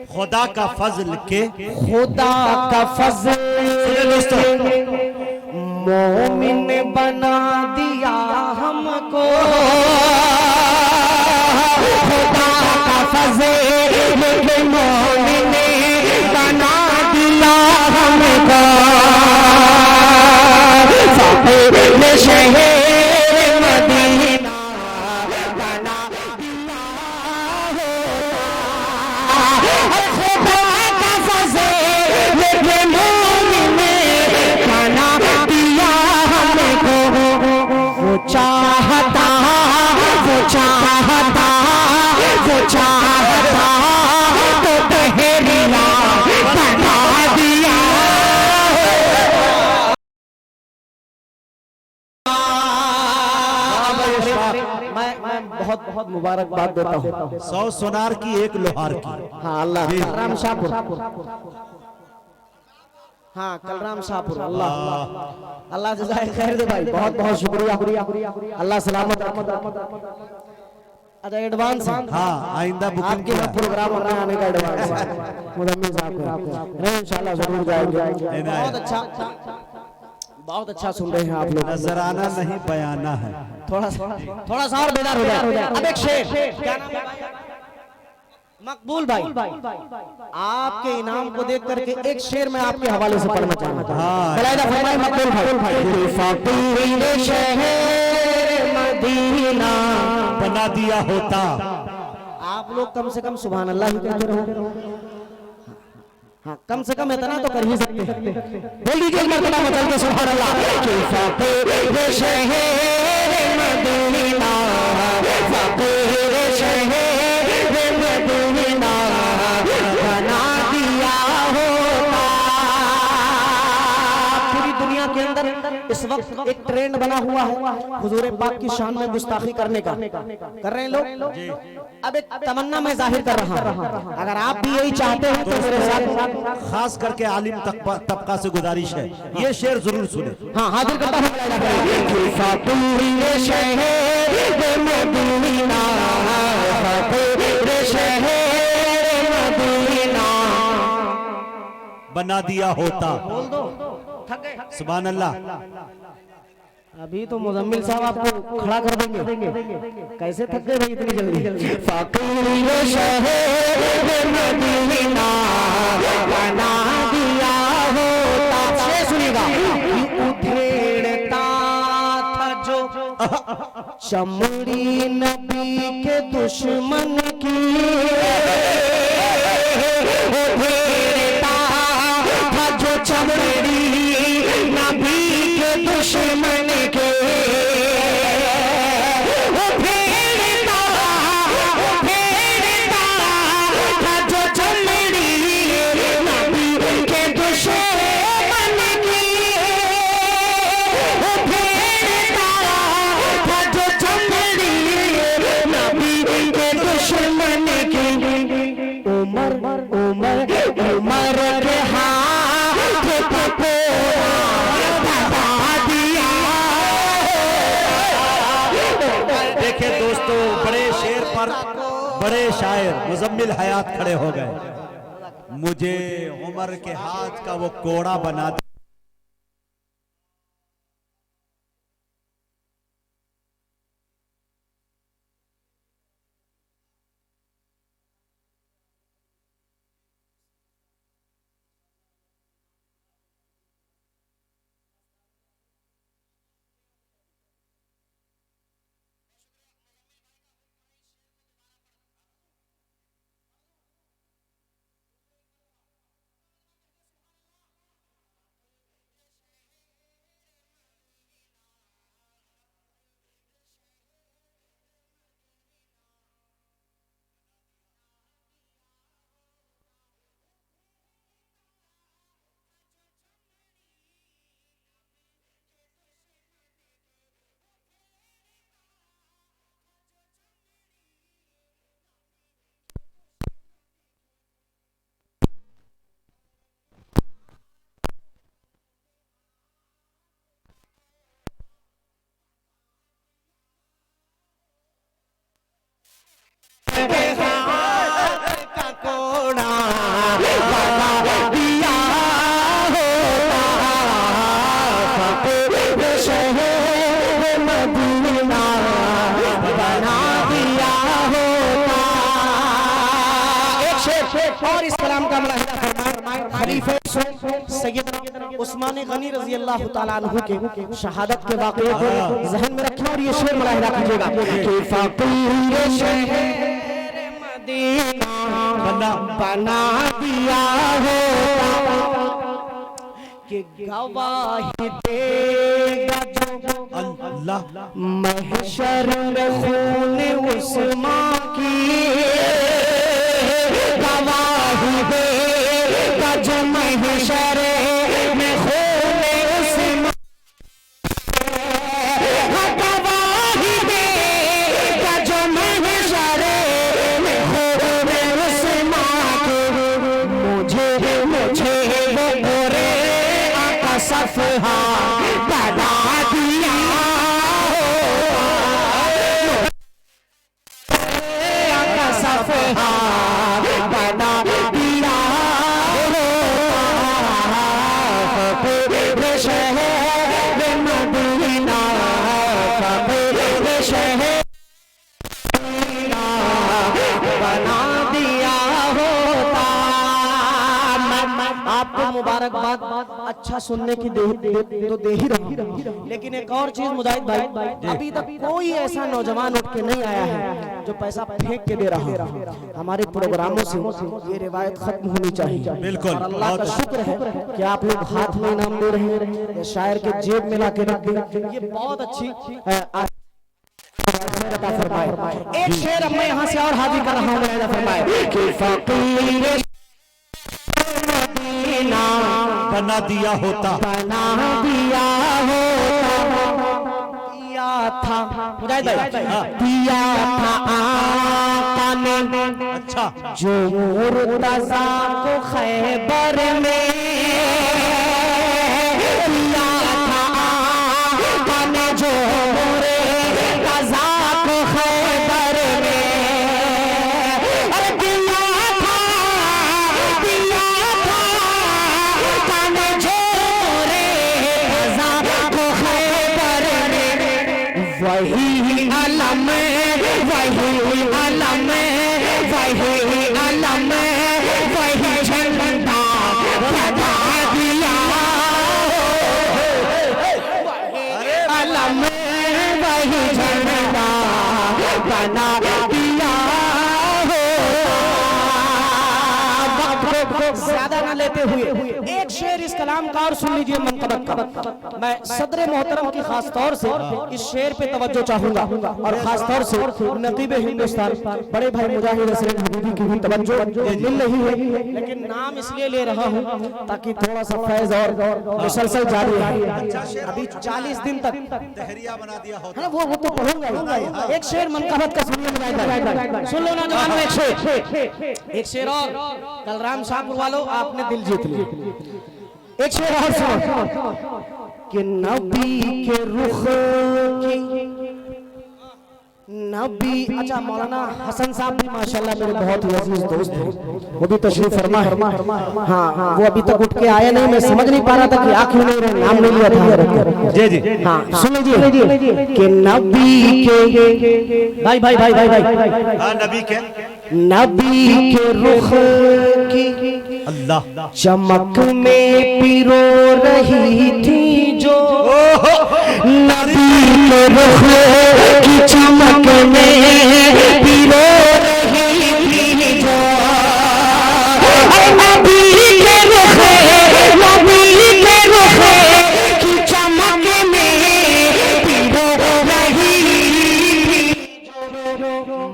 खुदा का फजल के, खुदा का फजल दोस्तों, मोमिन बना दिया हमको। खुदा का फजल मोमिन बना दिया हमको। फ़क़ीर शहर मदीना बना दिया खुदा का फजल मोमिन बना दिया हमको। वो चाहता वो चाहता वो चाहता तो तहरीरा बना दिया। मैं बहुत बहुत मुबारकबाद देता हूँ। 100 सोनार की 1 लोहार की। हाँ अल्लाह, कलराम शाहपुर। हाँ कलराम शाहपुर। अल्लाह अल्लाह जज़ाए खैर दे भाई, बहुत बहुत शुक्रिया। अल्लाह सलामत। अच्छा एडवांस, हाँ आइंदा बुकिंग आपके यहाँ प्रोग्राम होना आने का एडवांस मुजम्मिल साहब का, इंशाल्लाह जरूर जाएंगे। बहुत अच्छा सुन रहे हैं आप लोग। नजराना नहीं बयाना है। थोड़ा सा और बेदार हो जाए। अब एक शेर, क्या नाम है भाई? मकबूल भाई, आपके इनाम को देख करके एक शेर मैं आपके हवाले से पढ़ना चाहूंगा। बलायदा फरमाए मकबूल भाई। फ़क़ीर शहर मदीना बना दिया होता। आप लोग कम से कम सुभान अल्लाह ही कहते रहो। हाँ कम से कम इतना तो कर ही सकते हैं। बोल दीजिए एक मरतबा बदल के सुभान अल्लाह। फ़क़ीर शहर मदीना फ़क़ीर शहर मदीना बना दिया होता। पूरी दुनिया के अंदर इस वक्त एक ट्रेंड बना हुआ है हुजूर पाक की शान में गुस्ताखी करने का। कर रहे हैं लोग। अब एक तमन्ना मैं जाहिर कर रहा हूं, अगर आप भी यही चाहते हैं तो मेरे साथ, खास करके आलिम तबका से गुजारिश है, ये शेर जरूर सुने। हाँ हाजिर करता हूँ। फ़क़ीर शहर मदीना फ़क़ीर शहर मदीना बना दिया होता। बोल दो, थक गए? सुभान अल्लाह। अभी तो मुजम्मिल साहब आपको खड़ा कर देंगे। कैसे थक गए भाई इतनी जल्दी? फ़क़ीर शहर मदीना बना दिया होता। शेर सुनिएगा। उधेड़ता था जो चमड़ी नबी के दुश्मन की, उधेड़ता था जो चमड़ी नबी के दुश्मन के। उधेड़ता था जो चमड़ी नबी के दुश्मन की। उधेड़ता था जो चमड़ी नबी के दुश्मन की। उमर उमर उमर के हाथ को दबा दिया। देखे दोस्तों, बड़े शेर पर बड़े शायर मुजम्मिल हयात खड़े हो गए। मुझे उमर के हाथ का वो कोड़ा बना दिया। और इस कलाम का मुलाहिजा फरमाएं खलीफे सैयदना उस्मान गनी रजी अल्लाह तआला अन्हु के शहादत के वाक़ये को ज़हन में रखें और ये शेर मुलाहिजा कीजिएगा कि फकीर शहर मदीना बना दिया हो कि गवाही देगा जो अल्लाह महशर में खून उस्मान की गवाही देगा जो महशर में खून उस्मान गवाही देगा जो महशर में खून उस्मान की मुझे वो गोरे आका सफहा बना दिया सफहा बना दिया फकीर शहर मदीना फकीर शहर बना दिया होता। आपको मुबारकबाद अच्छा सुनने की तो दे ही रहा, लेकिन एक और चीज मुजाहिद भाई, अभी तक कोई ऐसा नौजवान उठ के नहीं आया है जो पैसा फेंक के दे रहा है। हमारे प्रोग्रामों से ये रिवायत खत्म होनी चाहिए। बिल्कुल। और अल्लाह का शुक्र है कि आप लोग हाथ में इनाम दे रहे हैं, ये शायर के जेब में ला के रख दें, ये बहुत अच्छी फरमाए। एक शेर अब मैं यहाँ से और हाजिर कर रहा हूँ, फरमाए कि फकीर मदीना बना दिया होता बना दिया होता दिया था मुजाहिद भाई, दिया था आका ने अच्छा जो मुर्तज़ा को खैबर में दिया था आका ने जो मुर्तज़ा को खैबर में वही अलम वही अलम वही अलम वही झंडा बना दिया अलम वही झंडा बना दिया। ज्यादा ना लेते हुए एक शेर इस कलाम का और सुन लीजिए मनकबत का। मैं सदर मोहतरम की खास तौर से इस शेर पे तवज्जो चाहूंगा और खास तौर से नकीब हिंदुस्तान बड़े भाई मुजाहिद हसन हबीबी की भी तवज्जो मिल रही है, लेकिन नाम इसलिए ले रहा हूं ताकि थोड़ा सा फैज और मुसलसल जारी रहे। अभी 40 दिन तक तहरिया बना दिया होता है, वो तो पढ़ूंगा। एक शेर मनकबत का सुनिए, सुन लो नौजवानों, एक शेर और कलराम शाहपुर वालों आपने दिल जीत लिया। एक शेर और सुनो कि नबी के रुख की नबी, अच्छा मौलाना हसन साहब भी माशाल्लाह मेरे बहुत ही अजीज दोस्त हैं, वो भी तशरीफ फरमा है। हाँ वो अभी तक उठ के आया नहीं, मैं समझ नहीं पा रहा था कि आखिर में नाम नहीं लिया था। जी जी हाँ सुन लीजिए कि नबी के भाई भाई भाई भाई भाई हाँ नबी के रुख की अल्लाह चमक में पिरो रही थी जो नबी के रुख की चमक में पिरो रही थी जो नबी के रुख की चमक में पिरो रही थी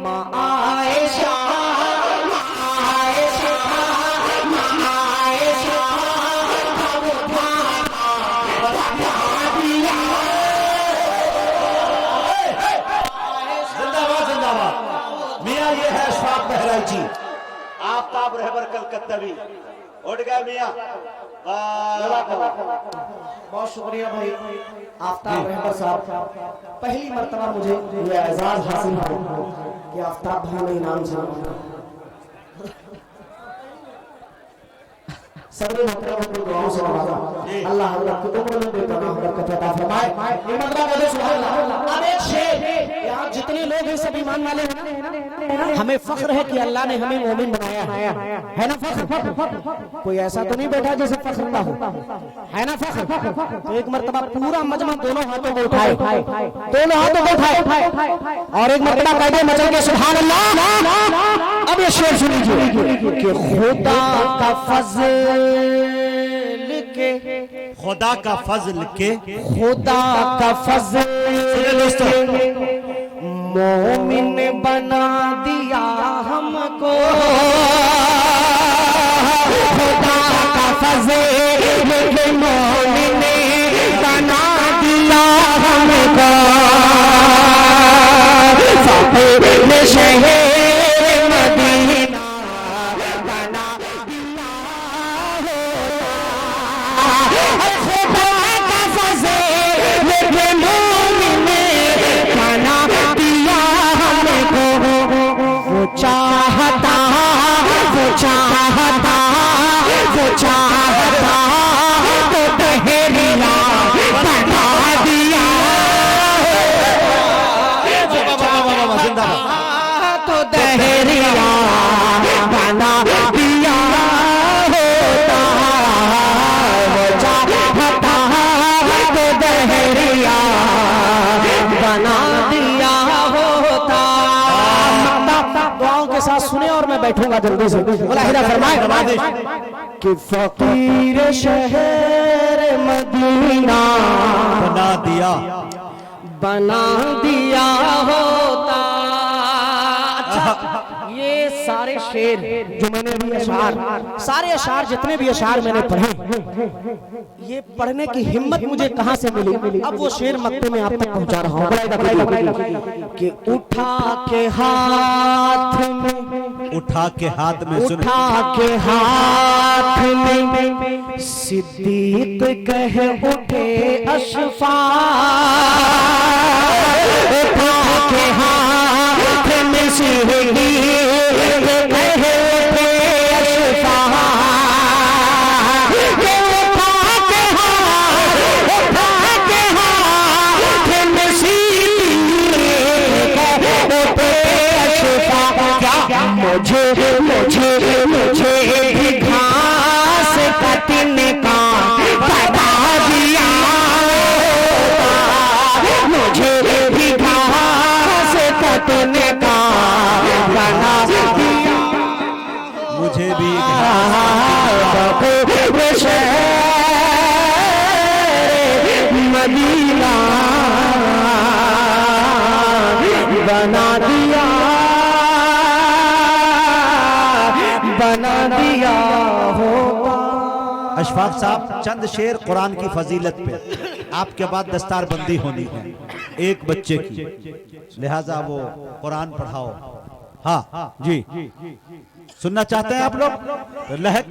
माँ आयशा जी आफ्ताब रहबर कलकत्तावी उठ गया मियां। बहुत शुक्रिया भाई आफ्ताब रहबर साहब, पहली मर्तबा मुझे ये एजाज हासिल हुआ कि आफ्ताब भाई ने इनाम से सभी मोहतरम को दुआओं से नवाजा। अल्लाह हजरत की उम्र में बेपनाह बरकत अता फरमाए। एक मरतबा बोलो सुभान अल्लाह। अब एक शेर, यहाँ जितने लोग हैं सब ईमान वाले हैं, हमें फख्र है कि अल्लाह ने हमें मोमिन बनाया है ना फख्र? कोई ऐसा तो नहीं बैठा जिसे फख्र ना हो, है ना फख्र? तो एक मरतबा पूरा मजमा दोनों हाथों को उठाए, दोनों हाथों को उठाए और एक मरतबा कायदे मचल के सुभान अल्लाह। अब ये शेर सुनिए कि खुदा का फज़ल के, खुदा का फजल के, खुदा का फज़ल के मोमिन बना दिया हमको, खुदा का फज़ल के मोमिन बना दिया हमको, फ़कीर शहर मदीना बना दिया खुदा का फज़ल के मोमिन बना दिया हमको, वो चाहता वो चाहता वो चाहता तो बहरिया बना दिया, तो दहरिया बना दिया होता, वो चाहता तो दहरिया बना दिया होता। दुआओं के साथ सुने और मैं बैठूंगा जल्दी से। बोला हिरा फरमाए कि फकीर शहर मदीना बना दिया होता। अच्छा, ये सारे शेर जो मैंने अभी अशार, सारे अशार जितने भी अशार मैंने पढ़े, ये पढ़ने की हिम्मत मुझे कहां से मिली? अब वो शेर मक्ते में आप तक पहुंचा रहा हूं कि उठा के हाथ में, उठा के हाथ में, उठा के हाथ में सिद्दीक कह उठे अशफा, उठा के हाथ में सिद्दीक कह उठे अशफा, उठा के हाथ में सिद्दीक कह उठे अशफा, मुझे मुझे मुझे भी घास कटने का बता दिया, मुझे भी घास कटने का बता दिया, मुझे भी मदीना बना दिया, बना दिया होता। अशफाक साहब, चंद शेर कुरान की फजीलत पे, आपके बाद दस्तारबंदी होनी है एक बच्चे की, लिहाजा वो कुरान पढ़ाओ। हाँ जी, सुनना चाहते हैं आप लोग? लहक के